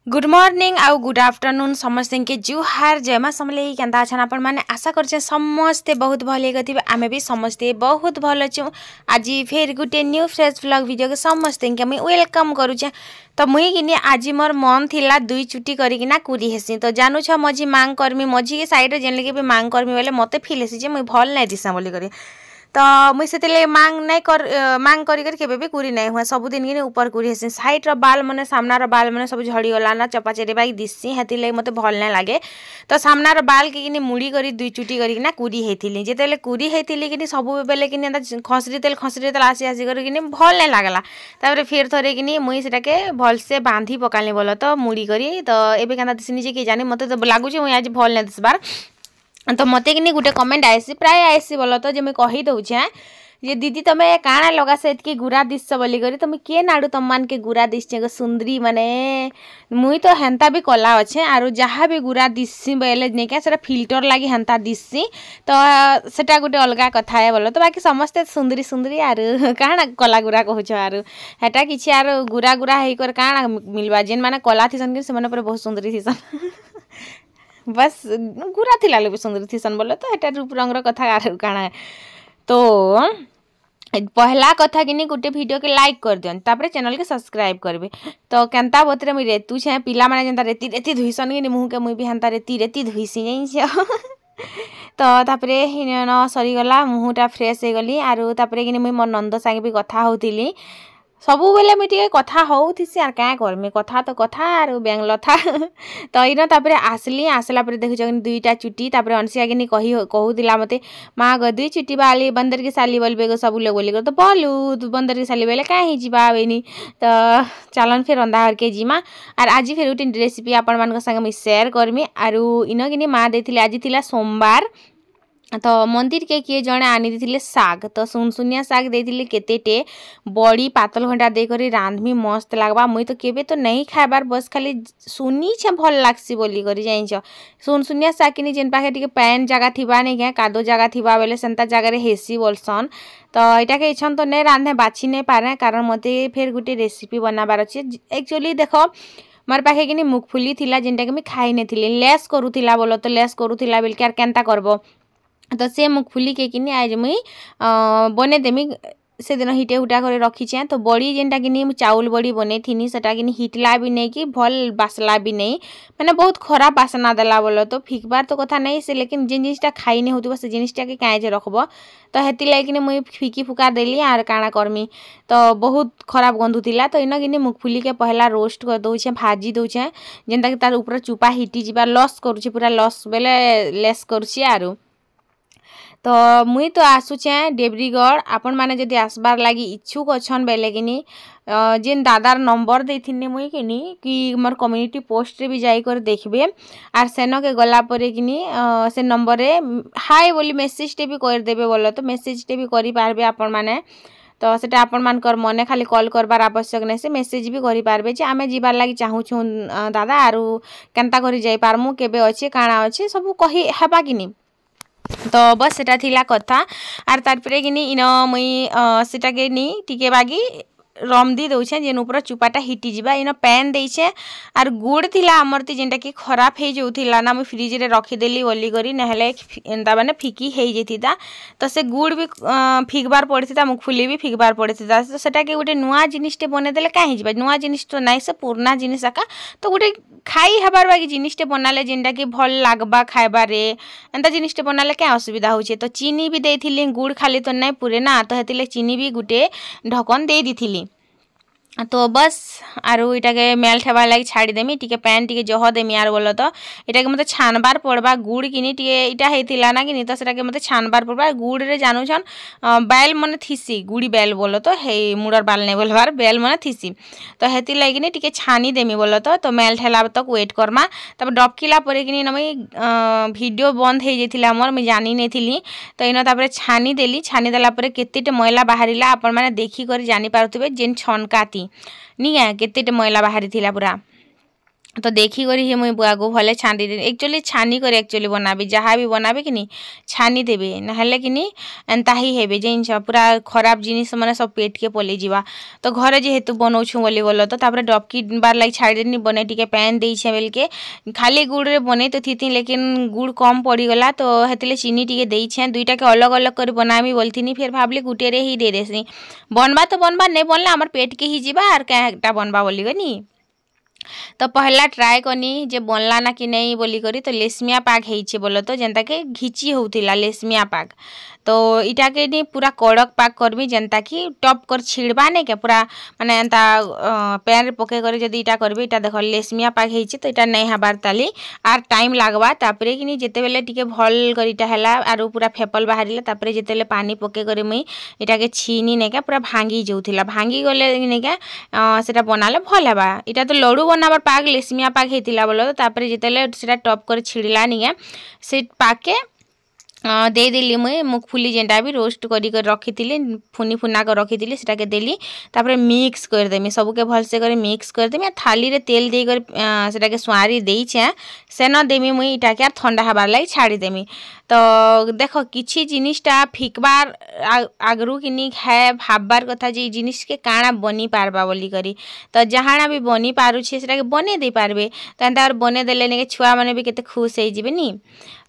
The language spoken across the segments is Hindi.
गुड मॉर्निंग आउ गुड आफ्टरनून समस्त के जुहार जय मां समलेई केंता अछन आपण माने आशा करछे समस्ते बहुत भले गथिबे आमे भी समस्ते बहुत भल छु। आज फिर गुटे न्यू फ्रेश व्लॉग वीडियो के समस्ते के मैं वेलकम करूछे। तो मुई किनी आज मोर मन थिला दुई चुटी करिकिना कुरी हेसी तो जानू छ मझी मांग करमी मझी के साइड रे जेन लगे भी मांग करमी बेले मते फील हेसी जे मुई भल नै दिसा बोली करी तो मुई सेतेले मांग करी केबे भी कुरी नै हुआ सब दिन के ऊपर कुरी हेसी साइड रो बाल माने सामना रो बाल माने सब झड़ी गला ना चपा चेरे बाई दिससी हेतिले मते भल नै लागे तो सामना रो बाल के किनी मुड़ी करी दुई चुटी करी ना कुरी हेतिली जेतेले कुरी हेतिली किनी सब बेले किनी खसरी तेल आसी आसी करी किनी भल नै लागला तापर फिर थरे किनी मुई सेटा के भल से बांधी पकाले बोलो तो मुड़ी करी तो एबे कांदा दिसनी जे के जाने मते तो लागु जे मुई आज भल नै दिसबार तो मते कि गोटे कमेंट आसी प्राय आसी बोल तो जे मैं कही दउछे जे दीदी तमे काना लगा से इतकी गुरा दिस बोली करी तुम के नाडू तुम मान के गुरा दिसछे सुंदरी माने मुई तो हेंता भी कला अच्छे आरो जहाँ भी गुरा दिससी बेले नहीं क्या सेटा फिल्टर लगी हेंता दिससी तो सेटा गोटे अलग कथा है बोलो तो बाकी समस्ते सुंदरी सुंदरी आरो काना कला गुरा कहूछ आरो हेटा किछि आरो गुरा गुरा हेई कर काना मिलबा जेन माने कला थिसन कि से माने पर बहुत सुंदरी थिसन बस गुरा थिला लोग सुंदर थीसन बोले तो हेटा रूप रंग कथा आरो काना तो पहला कथा कि गोटे वीडियो के लाइक कर दियन तापर चैनल के सब्सक्राइब करबे तो केनता बतरे मुई रेतु छे पिला माने जेंता रेती रेती धुइसन कि मुह के मुई भी हंता रेती रेती धुइसी जाई तो तापरे हिन सरी गला मुहटा फ्रेश हे गली आरो तापरे कि मुई मोर नंद संगे भी कथा होतिली सबु बेले मुझे कथा होथिसी आर क्या करमी कथा तो कथा आर बेंगल था तो इन तापर आसली आसला पर देखुछ दुईटा चुटी तापर अनसिया किनी कहूला मते माँ ग दुई चुटी बाली बंदर की साली बोलबे गो सब लोग बोली तो बोलू तू बंदर की साली बेले कहीं जीवा बेनी तो चलन फिर रंधा हर के जीमा आर आज फिर गोटे रेसिपी आपण मान संगे मुई शेयर करमी आरु इन किनी माँ देथिले आज थिला सोमवार तो मंदिर के किए जड़े आनी दी साग तो सुनसुनिया साग देती केतेटे बड़ी पातल घंटा देकर रांधमी मस्त लगवा मुई तो केबे तो नहीं खाबार बस खाली सुनी छे भल लागसी बोली करी जाइछ सुनसुनिया साग किनी जेन पाखे टिके पैन जगह थिबा नहीं क्या कादो जगह थिबा बेले सेंता जगह हेसी बोलसन तो यहाँ के इच्छन तो नहीं रांधे बाछी नहीं पारे कारण मते फिर गोटे रेसिपी बनाबार अच्छे एक्चुअली देखो मोर पाखे कि मुगफुली थिला जेनटा कि खाई नहीं लेस करूला बोलो तो लेस करूला बेल के केनता करबो तो से मुगफुली के किनी आज मुई बने देमी से दिन हिटे हुटा कर रखीचे तो बड़ी जेनटा कि चाउल बड़ी बने थी सेटा कि हिटला भी नहीं कि भल बासला भी नहीं मैंने बहुत खराब बासना देला बोलो तो फिकबार तो कथा नहीं से लेकिन जिन जिनिसटा खाई नहीं होती से जिनिसटा के काजे रखब तो हेती लगे मुई फिकी फुका देली आर काଣା करमी तो बहुत खराब गंधुला तो इन कि मुगफुली के पहला रोस्ट कर दौचे भाजी दौचे जेनता कि तार ऊपर चुपा हिटी जीवा लस करुचे पूरा लस बेले लेस करुचे आरु तो मुई तो आसुचे देवरीगढ़ आपण माने जदि आसबार लगी इच्छुक अच्छन बेले कि जेन दादार नंबर देथिने मुई कि मोर कम्युनिटी पोस्ट रे भी जाई कर देखबे आर सेनो के गला परे कि से नंबर रे हाय बोली मेसेज टे भी कर देबे बोलो तो मेसेज टे भी करि पारबे आपण माने तो सेटा आपण मानकर मने खाली कॉल करबार आवश्यक नहीं से मेसेज भी करि पारबे जे आमे जीवार लागि चाहू छु दादा आरु केनता करि जाई पारमु केबे अछि काଣା अछि सब कहि हेबा कि तो बस सेटा थिला कथा आर तारपरे कि इन मुई सेटा के नी टिके बागी रम दी दौछे जेन ऊपर चुपाटा हिटी जीवा इन पैन देछे आर गुड़ थिला हमरती जेनटा कि खराब हे जाउथिला ना मुई फ्रिज रे रखी देली बोली करी नहले एंता माने फिकी हे जेतिता तो से गुड़ भी फिकबार पड़थिता मुगफुली भी फिकबार पड़थिता तो सेटा के गोटे नुआ जिनिसटे बने देले काहे जीवा नुआ जिनिस तो नाइ से पुराना जिनिस आका तो गोटे खाई हबार बाकी जिनिसटे बनाले जेनटा कि भल लागबा खाइबा रे एंता जिनिसटे बनाले क्या असुविधा होचे तो चीनी भी देथिली गुड़ खाली तो नाइ पुरे ना तो हेतिले चीनी भी गोटे ढकन दे दिथिली तो बस आरु इटा के मेल ठेबार लगी छाड़ी देमी टिके पैन टिके जह देमी आर बोलो तो इटा के मते छानबार पड़बा गुड़ किनी टिके इटा हेतिला ना किनी तो सेटा के मते छानबार पड़बा गुड़ रे जानू छन बैल मने थिसी गुड़ी बैल बोलो तो हे मुडर बाल ने बोलबार बैल मने थिसी तो हेति लगी नि टिके छानी देमी बोलो तो मेल ठेला तक वेट करमा तब डबकिला परे किनी नमी वीडियो बंद हे जेथिला मोर मैं जानी नै थिली तो इन तापर छानी देली छानी देला परे केतेटे मैला बाहरिला आपण माने देखि कर जानि पारुथिबे जेन छनकाती निया केतेटे मैला बाहरी थिला पूरा तो देखी करी हे मुई बुआ को भले छानी दे एक्चुअली छानी कर एक्चुअली बनाबी जहाँ भी बनाबे कि छानी देबे नहेले कि एंता ही हेबे जे पूरा खराब जिनिस मैंने सब पेट के पलि जावा तो घरे जेहेतु बनाऊँ बोली गल तो तापर डबकी बार लगे छाड़देनी बने टिके पैन देछे बेल के खाली गुड़ रे बने तो थी लेकिन गुड़ कम पड़गला तो हेतले चीनी टिके देछे दुईटा के अलग अलग कर बनामी बोलथिनी फिर भाबली गुटे रे ही दे देसी बनबा तो बनबा नहीं बनला आमर पेट के ही जीवा आर क्या बनबा बोली गनी तो पहला ट्राए कनी जे बनला ना कि नहीं बोली करी तो लेसमिया पाग हेइछे बोलो तो जेनता के घिची होउथिला लेसमिया पाग तो इटा के नहीं पूरा कड़क पाक करबी जेनता कि टप कर छिड़बा नहीं के पूरा माने एंता पैन रे पके करे जदी इटा करबी इटा देखो लेसमिया पाग हेइछे तो इटा नहीं हबार ताली आर टाइम लागबा तापरे कि जेते बेले टिके भल करिटा हैला आरो पूरा फेपल बाहरिला तापरे जेते बेले पानी पके करे मुई इटा के छीनी नहीं के पूरा भांगी जाउथिला भांगी गले नहीं के सेटा बनाले भल हेबा इटा तो लडू बनाबार पाग लेसमिया पाग हेतिला बोलो तापरे जेते बेले सेटा टप कर छिड़ला नहीं के से पाके दे देली मुई मुगफुली जेनटा भी रोस्ट करी कर रखी थी फुनी फुना कर रखी थी सेटा के देली तापरे मिक्स कर देमी सबू के भल से करे मिक्स कर देमी थाली रे तेल दे कर सेटा के स्वारी देइछे सेन देमी मुई इटा के ठंडा हबार लाई छाड़ी देमी तो देखो किछि जिनिसटा फिकबार आगरू किनी है भाबबार कथा जे जिनिस के काना बनी पारबा बोली करी तो जहाना भी बनी पारुछे सेटा के बने दे पारबे तो एंता बने देले ने छुआ माने भी केते खुश हो जिबे नी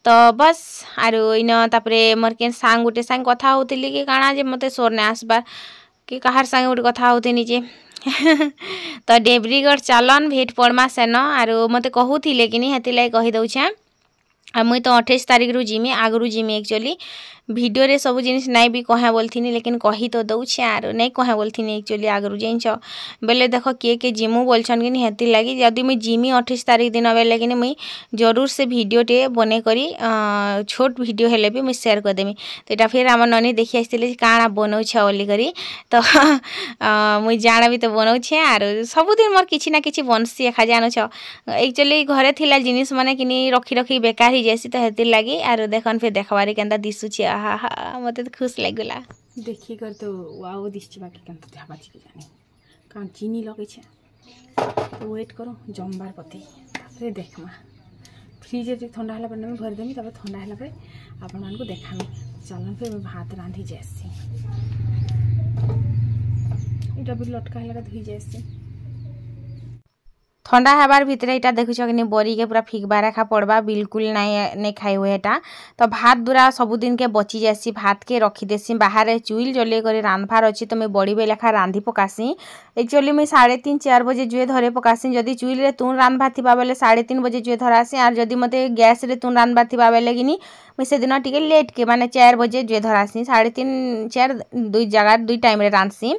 तो बस आरो इन तापरे मोर के सांग गोटे सांग कथा होतिली कि काना जे मते सोर ने आसबार कि कहार सांग गोटे कथा होतिनी जे तो डेब्रीगढ़ चालन भेट पड़मा सेन आरो मते कहूथिले कि नी हेतिलाई कहि दउछे आ मुई तो 28 तारीख रु जिमी आगरू जिमी एक्चुअली वीडियो रे सब जिनिस नहीं भी कहे बोलथिनी लेकिन कही तो दउछे आर नहीं कहे बोलथिनी एक्चुअली आगरू जाइछ बेले देखो के जिमु बोलछन कि हेति लागी जदी मुई जिमी 28 तारीख दिन बेले कि मुई जरूर से वीडियो टे बने करी छोट वीडियो हेले भी मुई शेयर कर देमी तो एटा फिर हमर ननी देखि आइतिले काना बनौछ बोली करी तो मुई जाना भी तो बनौछे आर सब दिन मोर किछि ना किछि बनसी एखा जानुछ एक्चुअली घरे थिला जिनिस माने किनी रखी रखी बेकार ही जैसी तो हेति लागी आर देखन फिर देखबारे केनता दिसुछे आहा हा मते तो खुश लागला देखी कर तो वाओ दिसछि बाकी केनता देहबा छी जाने कान चीनी लगे छे तो वेट करो जमबार पते तापरे देखमा फ्रिज रे ठंडा हला पर मैं भर देमी तब ठंडा हला पर आपन मान को देखामी चलन फिर मैं भात रांधी जैसी इटा भी लटका हला धुई जैसी ठंडा हबार भितर इटा देखुछ कि बरी के पूरा फिकबा रेखा पड़वा बिल्कुल नहीं खाई हुए एटा तो भात दूरा सबुदिन के बची जासी भात के रखी देसी बाहर चुइल जले कर रांधबार अच्छी तो मैं बड़ी बेलेखा रांधि पकासी एक्चुअली मुई 3:30-4 बजे जुए धरे पकासी जदि चुइल रे तुन रांधबा थिबा बेले 3:30 बजे जुए धरासी आर जदि मते गैस रे तुन रांधबा थिबा बेले कि मुई से दिन टिके लेट के माने 4 बजे जुए धरासी 3:30-4 दुई जगह दुई टाइम रे रांधसी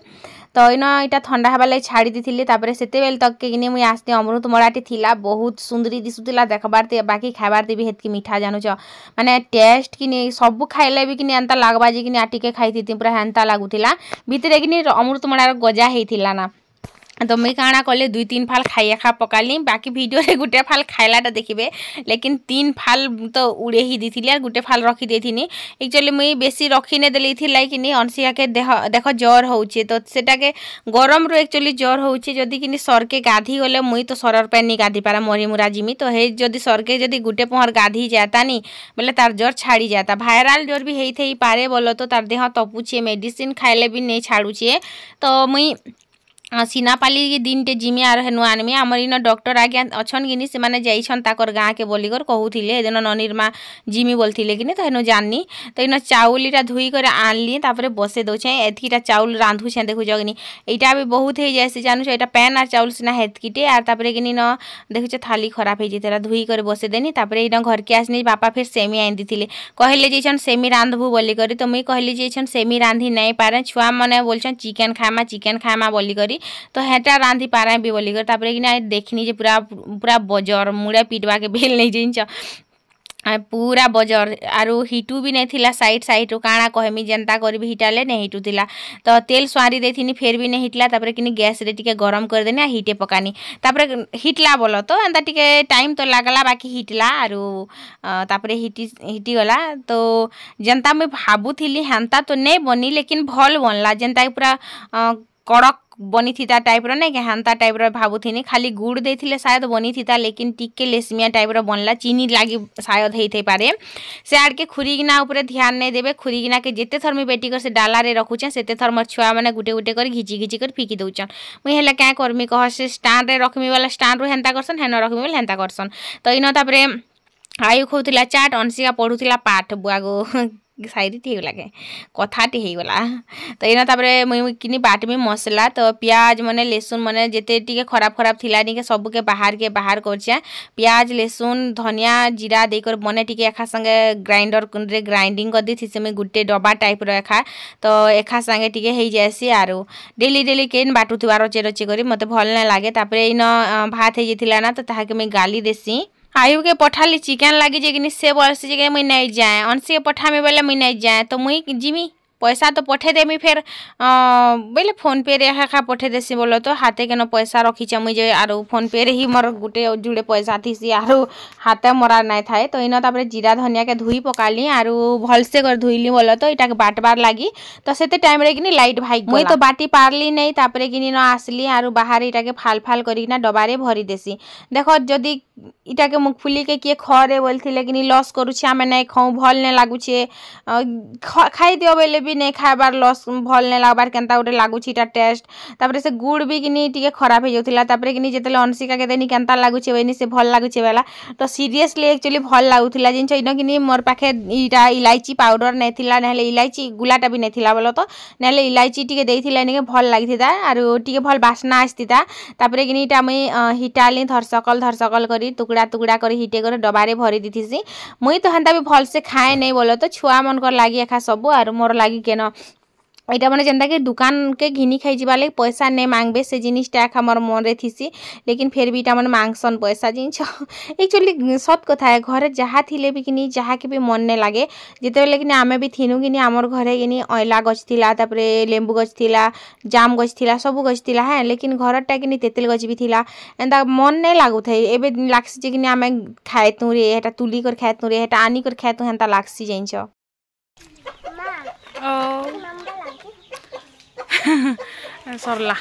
तो इन इटा ठंडा हवा लगे छाड़ी दी तापर से बेल तक के मुई आसती अमृतमड़ाटी थिला बहुत सुंदरी दिशुला देखबार बाकी खाइबार भी हेतकी मीठा जानूच माने टेस्ट कि सब खाइले भी कि एंता लागबा जे कि आटिके खाई थी पूरा हेन्ता लगुला भितर कि अमृतमड़ार गजा होता ना तो मुई काଣା कले 2-3 फाल खाइया खा पकाली बाकी वीडियो रे गुटे फाल खाइलाटा देखिबे लेकिन 3 फाल तो उड़े ही दीथिली और गुटे फाल रखी देथिनी एक्चुअली मुई बेसी रखी ने देली थी लाइक नि अनसिया के देखो ज्वर होउचे तो सेटा के गरम रो एक्चुअली ज्वर होउचे जदी कि सर के गाधी गले मुई तो सरर पे नि गाधी पारा मरी मुरा जिमी तो हे जदी सर के जदी गुटे पहर गाधी जाता नी बोले तार ज्वर छाड़ी जाता वायरल ज्वर भी हेई थई पारे बोलो तो तार देह तपुचे मेडिसिन खाइले भी नहीं छाड़ुचे तो मुई सीनापाली के दिन टे जिमी आर हेनु आनमी आमर इन डॉक्टर आज्ञा अच्छन कि से माने जाइछन ताकर गाँ के बोलिकर कहूथिले एदिन ननीर माँ जिमी बोलथिले कि तो हेनु जाननी तो इन चाउलीटा धुई कर आनली तापर बसे दौछे एतकीटा चाउल रांधुछे देखु जगनी एटा भी बहुत हो जाए जानू एटा पैन आर चाउल सिना हेतकीटे आर तापर कि न देखुचे थाली खराब हो जाता धुई कर बसे देनी तापर इन घर के आसनी बापा फिर सेमी आन दी कहले जाइछन सेमी रांधबू बोली करी तो मुई कहली जाइछन सेमी रांधि नहीं पारे छुआ मैंने बोलछन चिकेन खामा बोली करी तो हेटा रांधि पारे भी बोली कर तापर कि देखनी जे पूरा पूरा बजर मुड़े पीटवा के बेल नहीं जिनच पूरा बजर आरु हिटू भी नहीं थिला साइड साइड काଣା कहमी जेंता करबी हिटाले नहीं हिटू थिला तो तेल स्वारी देथिनी फिर भी नहीं हिटला तापर कि गैस रे टिके गरम कर देनी हिटे पकानी तापर हिटला बोलो तो एंता टिके टाइम तो लागला बाकी हिटला आरु तापर हिटी गला तो जेंता मैं भाबुथिली हेंता तो नहीं बनी लेकिन भल बनला जेंता पूरा कड़क बनी थीता टाइप रो नहीं के हेन्ता टाइप रो भाबुथिनी खाली गुड़ देथिले शायद बनी थीता लेकिन टिके लेसमिया टाइप रो बनला चीनी लागी शायद हेइथे पारे से आड़ के खुरीगिना ऊपर ध्यान नहीं देबे खुरीगिना के जेते थर मी बेटी कर से डाला रे रखुचे सेते थर मोर छुआ माने गुटे गुटे कर घिची घिची कर फिकी दउचन मुई हेला क्या करमी कह से स्टैंड रे रखमी वाला स्टैंड रो हेन्ता करसन हेन रखमी वाला हेन्ता करसन तो इनो तापरे आयु खोउथिला चाट अनसिका पढुथिला पाठ बुआगो शायरी थी लगे कथाटी हो गला तो इना तापरे मुई किनी बाटमी मसला तो प्याज मने लेसुन मने जेते टिके खराब खराब थिला निके सब के बाहर करछे प्याज लेसुन धनिया जीरा देकर मने टिके एखा संगे ग्राइंडर रे ग्राइंडिंग कर दी थी से मैं गुट्टे डब्बा टाइप रो एखा तो एखा संगे टिके हेइ जायसी आरो डेली डेली केन बाटुथिबा रचे रचे करी मते भल नै लागे तापरे इन भात हे जिथिला ना तो ताहा के मैं गाली देसी आयु के पठाली चिकन लगी जे कि से बोलसी जे मुई नहीं जाए अनसी के पठामे बेले मुई नहीं जाए तो मुई जिमी पैसा तो पठे देमी फिर बोले फोन पे रे खा पठे देसी बोलो तो हाथे के न पैसा रखीचे मुई जे आरो फोन पे रे ही मोर गुटे जुड़े पैसा थीसी आरो हाथे मोरा नहीं थाए तो इन तापरे जीरा धनिया के धुई पकाली आरो भलसे कर धुईली बोलो तो इटा के बाटबार लागी तो सेते टाइम रे किनी लाइट भाई मुई तो बाटी पारली नहीं तापरे किनी न आसली आरो बाहर इटा के फाल फाल करी ना डबारे भरी देसी देखो जदी इटा के मुखफुली के किए खरे बोलथिले किनी लॉस करूछे आमे नहीं खाऊ भल नहीं लागुछे खाई दियो बेले भी नहीं खाबार लॉस भल नहीं लागबार केनता उटे लागुछि इटा टेस्ट तापरे से गुड़ भी किनी टिके खराब हे जोथिला तापरे किनी जेतेले अनसिका के देनी केनता लागुछि वेनी से भल लागुछि बेला तो सीरियसली एक्चुअली भल लागुथिला जिनछ इन किनी मोर पाखे इटा इलायची पाउडर नहीं थिला नहले इलायची गुलाटा भी नहीं थिला बोलो तो नहले इलायची टिके देइथिला निके भल लागिथिता आरो टिके भल बासना आस्तिता तापरे किनी इटा मुई हिटाली धरसकल करी टुकड़ा टुकड़ा कर हिटे कर डबारे भरी दीथीसी मुई तो हेन्ता भी भल से खाए नहीं बोलो तो छुआ मन कर लागी एखा सब आर मोर लागी केन इटा मैंने जेनता कि दुकान के घिनी खाई जावा लगे पैसा नहीं मांगबे से जिनिसटा एखा मोर मन रे थीसी लेकिन फिर भी इटा मैंने मांगसन पैसा जिनछ एक्चुअली सत कथा है घरे जहाँ थिले भी किनी जहाँ के भी मन नहीं लगे जिते बेले किनी आमे भी थिनु किनी आमर घरे किनी अयला गछ थिला तापरे लेंबू गछ थिला जाम गछ थिला सब गछ थिला है लेकिन घरटा किनी तेतेल गछ भी थिला एंता मन नहीं लागुथाय एबे लागसी जे किनी आमे खाएतु रे एटा तुली कर खाएतु रे एटा आनी कर खाएतु हेंता लागसी जिनछ सरला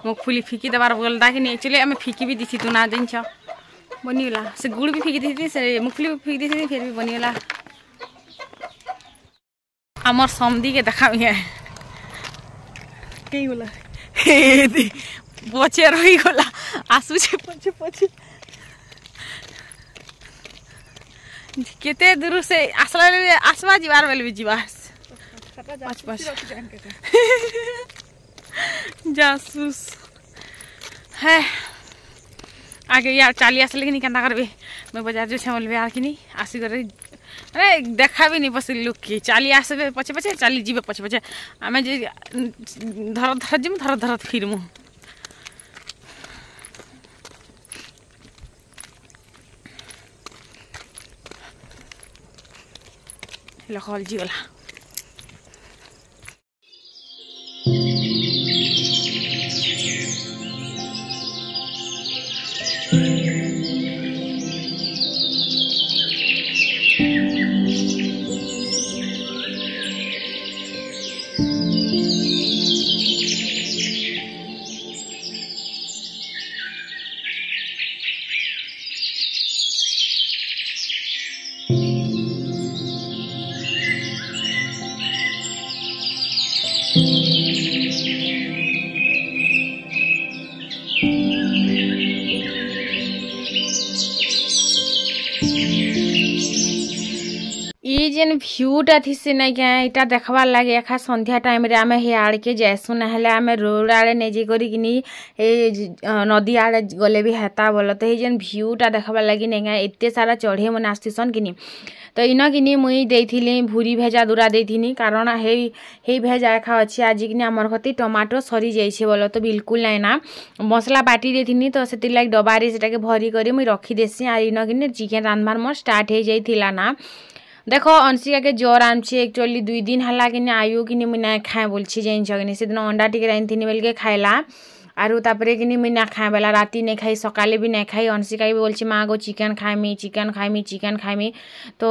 मुखफुली फिकी देवार बोलता कि नहीं एक्चुअली आम फिकी भी दी तू ना जिनछ बनीगला से गुड़ भी फिकी दी से मुखफुली भी फिकी दी फिर भी बनीगला आमर समधी के देखा कई गला बचे रही गला आसुचे पछे पछे केते दूर से आसला आसवा जीवार बेले भी जीवा जासूस है आगे यार चाली आसले कि केन्ता करबे मैं बाजार जो छे बोलबे यार कि आसी करे अरे देखा भी नहीं पसी लोग की चाली आसबे पछे पछे चाली जीवे पछे पछे आमे जे धर धर जिम धर धर फिरमु लखल जीवला जेन भ्यूटा थी से नहीं क्या इटा देखबार लगे एखा संध्या टाइम रे आमे हे आड़ के जैसु नहले आमे रोड आड़े नहीं जे करी किनी ए नदी आड़े गले भी हेता बोल तो जेन भ्यूटा देखबार लगी नहीं क्या एते सारा चढ़े मन आस्थिसन किनी तो इन किनी मुई देइथिली भूरी भेजा दूरा देइथिनी कारण हे भेजा एखा अच्छी आज किनी आमर कति टमाटो सरी जाइछे बोल तो बिल्कुल नहीं ना मसला बाटी देथिनी तो सेति लाइक डबारे सेटा के भरी करी मुई रखी देसी आ इन किनी चिकन रांधबार मोर स्टार्ट हो जाइथिला ना देखो अंशिका के ज्वर आमची एक्चुअली 2 दिन हला कि आयु कि मुई ना खाए बोलछि जाइन छगनी से दिन अंडा टिके रांधिनी बेल के खाइला आरु तापरे कि मुई ना खाए बेला राती नहीं खाई सकाले भी नहीं खाई अंशिका भी बोलछि माँ गो चिकन खाइमी तो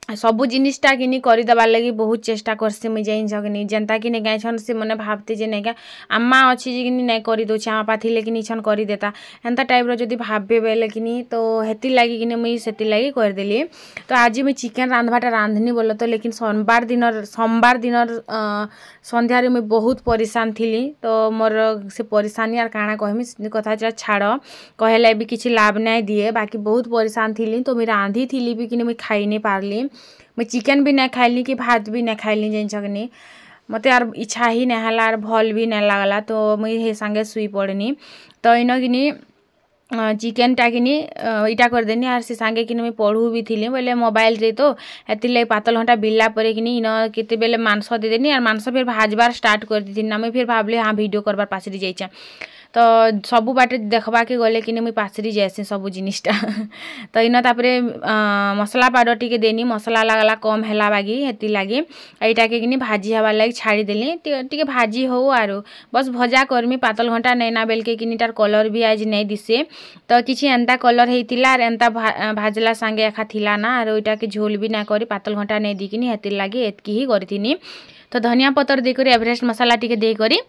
ସବୁ ଜିନିଷଟା କିନି କରିଦେବାର୍ ଲାଗି ବହୁତ ଚେଷ୍ଟା କରସି ମୁଇଁ ଜାଣିଛ କିନି ଯେନ୍ତା କି ନେଇ ଗାଇଛନ୍ ସେ ମାନେ ଭାବତେ ଯେ ନେଇକା ଆମ୍ମା ଅଛି ଯେ କିନି ନାଇଁ କରିଦଉଛି ଆମ ବାପା ଥିଲେ କିନି ଇଛନ୍ କରିଦେତା ହେନ୍ତା ଟାଇପ୍ର ଯଦି ଭାବବେ ବେଲେ କିନି ତ ହେତିର୍ ଲାଗି କିନି ମୁଇଁ ସେଥିର୍ ଲାଗି କରିଦେଲି ତ ଆଜି ମୁଇଁ ଚିକେନ୍ ରାନ୍ଧବାଟା ରାନ୍ଧନି ବୋଲ ତ ଲେକିନ୍ সোমবার দিনর সন্ধ্যারে মুই বহুত পরেশান থিলি তো মোর সে পরেশানি আর কাଣା কহমি ସେ କଥା ଛାଡ଼ କହିଲେ ବି କିଛି ଲାଭ ନାଇଁ ଦିଏ ବାକି ବହୁତ ପରେଶାନ ଥିଲି ତ ମୁଇଁ ରାନ୍ଧିଥିଲି ବି କିନି ମୁଇଁ ଖାଇ ନାଇଁ ପାରଲି ମୁଇଁ ଚିକେନ୍ ବି ନାଇଁ ଖାଇଲି କି ଭାତ ବି ନାଇଁ ଖାଇଲି ଜାଣିଛ କିନି ମତେ ଆର୍ ଇଚ୍ଛା ହିଁ ନାଇଁ ହେଲା ଆର୍ ଭଲ୍ ବି ନାଇଁ ଲାଗଲା ତ ମୁଇଁ ହେ ସାଙ୍ଗେ ଶୁଇ ପଡ଼ିନି ତ ଇନ କିନି ଚିକେନ୍ଟା କିନି ଇଟା କରିଦେନି ଆର୍ ସେ ସାଙ୍ଗେ କିନି ମୁଇଁ ପଢ଼ୁ ବି ଥିଲି ବୋଇଲେ ମୋବାଇଲ୍ରେ ତ ହେଥିର୍ଲାଗି ପାତଲ୍ ଘଣ୍ଟା ବିଲ୍ଲା ପରେ କିନି ଇନ କେତେବେଲେ ମାଂସ ଦେଇଦେନି ଆର୍ ମାଂସ ଫେର୍ ଭାଜବାର୍ ଷ୍ଟାର୍ଟ କରିଦେଇଥିଲି ନା ମୁଇଁ ଫେର୍ ଭାବଲି ହଁ ଭିଡ଼ିଓ କରବାର୍ ପାସରି ଯାଇଛେଁ ତ ସବୁ ବାଟେ ଦେଖବାକେ ଗଲେ କିନି ମୁଇଁ ପାସରି ଯାଏସି ସବୁ ଜିନିଷଟା ତ ଇନ ତାପରେ ମସଲା ପାଉଡ଼ର ଟିକେ ଦେନି ମସଲା ଲାଗଲା କମ୍ ହେଲା ବାଗି ହେଥିର୍ ଲାଗି ଏଇଟାକେ କିନି ଭାଜି ହେବାର୍ ଲାଗି ଛାଡ଼ିଦେଲି ଟିକେ ଭାଜି ହଉ ଆରୁ ବସ୍ ଭଜା କରମି ପାତଲ୍ ଘଣ୍ଟା ନେଇନା ବେଲକେ କିନି ତାର୍ କଲର୍ ବି ଆଜି ନାଇଁ ଦିଶେ ତ କିଛି ଏନ୍ତା କଲର୍ ହେଇଥିଲା ଆର୍ ଏନ୍ତା ଭାଜଲା ସାଙ୍ଗେ ଏକା ଥିଲା ନା ଆରୁ ଏଇଟାକେ ଝୋଲ୍ ବି ନାଇଁ କରି ପାତଲ୍ ଘଣ୍ଟା ନେଇ ଦେଇକିନି ହେଥିର୍ ଲାଗି ଏତ୍କି ହିଁ କରିଥିନି ତ ଧନିଆ ପତର ଦେଇକରି ଏଭରେଷ୍ଟ ମସଲା ଟିକେ ଦେଇକରି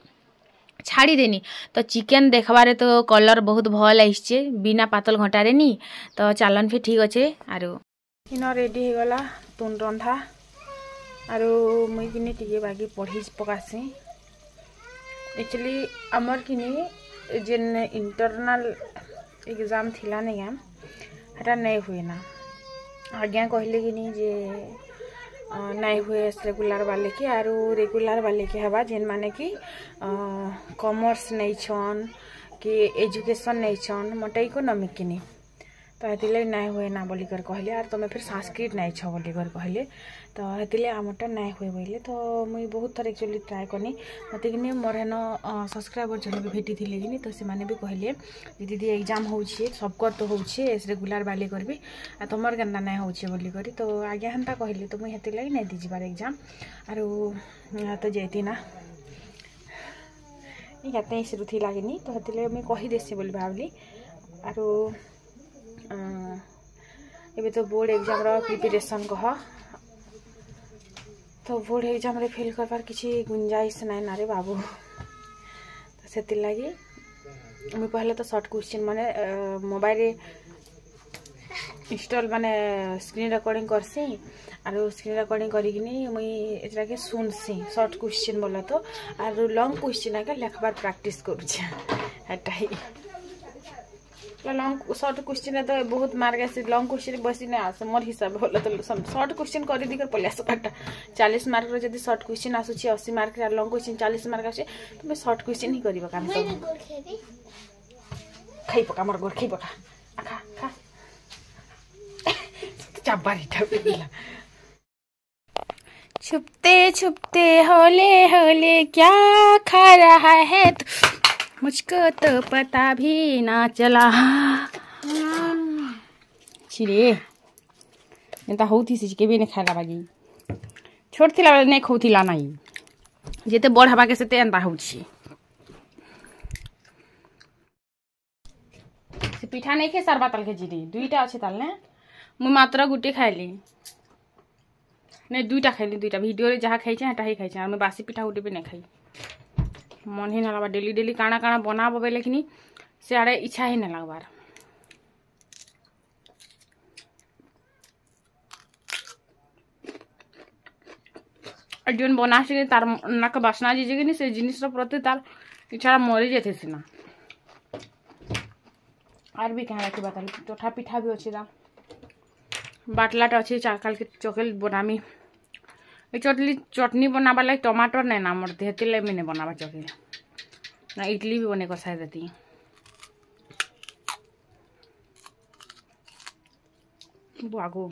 ଛାଡ଼ିଦେନି ତ ଚିକେନ୍ ଦେଖବାରେ ତ କଲର୍ ବହୁତ ଭଲ୍ ଆସିଛେ ବିନା ପାତଲ୍ ଘଣ୍ଟାରେ ନି ତ ଚାଲନ୍ ଫିର୍ ଠିକ୍ ଅଛେ ଆରୁ ଇନ ରେଡ଼ି ହେଇଗଲା ତୁନ୍ ରନ୍ଧା ଆରୁ ମୁଇଁ କିନି ଟିକେ ବାକି ପଢ଼ି ପକାସି एक्चुअली आमर किनी जेन इंटरनल एग्जाम थिला नहीं हेटा नहीं हुए ना आज्ञा कहले कि नहीं जे नहीं हुए रेगुलर वाले की आरू रेगुलर वाले के हवा जेन माने कि कॉमर्स नहीं छन कि एजुकेशन नहीं छन मोटा इकोनॉमिक किनी तो हेतिले नहीं हुए ना बोलिकर कहले आर तुम्हें फिर संस्कृत नहीं छ बोलिकर कहले तो हेतिले आमटा नहीं हुए बोले तो मुई बहुत थर एक्चुअली ट्राए करनी मत कि मोर हेन सब्सक्राइबर जन भी भेटी थिले कि तो से माने भी कहले दीदी एग्जाम होउछे सबकर तो होउछे रेगुलर वाले करबी आ तमर केनता नहीं होउछे बोली करी तो आज्ञा हेन्ता कहले तो मुई हेतिले नहीं दी जिबार एग्जाम आरो तो जेती ना याते इसरु थी लागनी तो हेतिले मुई कहि देसी बोली भावली आरो एबे तो बोर्ड एग्जाम रो प्रिपरेशन कह तो बोर्ड एग्जाम रे फेल करबार किसी गुंजाइश नाइ ना रे बाबू तो सेतिर लागी मुई पहले तो शॉर्ट क्वेश्चन माने मोबाइल रे इंस्टॉल माने स्क्रीन रिकॉर्डिंग करसी आरो स्क्रीन रिकॉर्डिंग करिकिनी मुई एतरा के सुनसी शॉर्ट क्वेश्चन बोला तो आरो लॉन्ग क्वेश्चन आके लिखबार प्रैक्टिस करूछे हटा ही लॉन्ग शॉर्ट क्वेश्चन तो बहुत मार्क आसे लॉन्ग क्वेश्चन बसी ना आसे मोर हिसाब बोला तो शॉर्ट क्वेश्चन कर दी कर पले आस काटा 40 मार्क रो जदी शॉर्ट क्वेश्चन आसुची 80 मार्क रे लॉन्ग क्वेश्चन 40 मार्क आसे तो मैं शॉर्ट क्वेश्चन ही करबा काम सब खाई पका मोर गोर खाई पका खा खा चाबारी ठबेला छुपते छुपते होले होले क्या खा रहा है मुझको तो पता भी ना चला छिरे एंता होती से के भी नहीं खाला बागी छोट थिला बेले नहीं खौथिला नाही जेते बड़ हवा के सेते एंता होछि से पिठा नहीं के सरबा तल के जिरी दुईटा अछि ताल ने मु मात्र गुटी खाइली नहीं दुईटा खाइली दुईटा वीडियो रे जहा खाइ छै हटा ही खाइ छै और मैं बासी पिठा गुटी भी नहीं खाई मन ही ना लगवा डेली डेली काना काना बनाबो बेले कि से आड़े इच्छा ही नहीं लगवार जोन बना से तार नाक बासना जी कि से जिनिस प्रति तार इच्छा मरी जाते सीना आर भी क्या रखी बताली टोठा पिठा भी अच्छे दा बाटलाटा अच्छे काल के चकल बनामी चटनी बनाबा लाग टमाटर नहीं ना मोर हेती लगे मैंने बनाबा चकली ना इडली भी बने कसाई देती बागो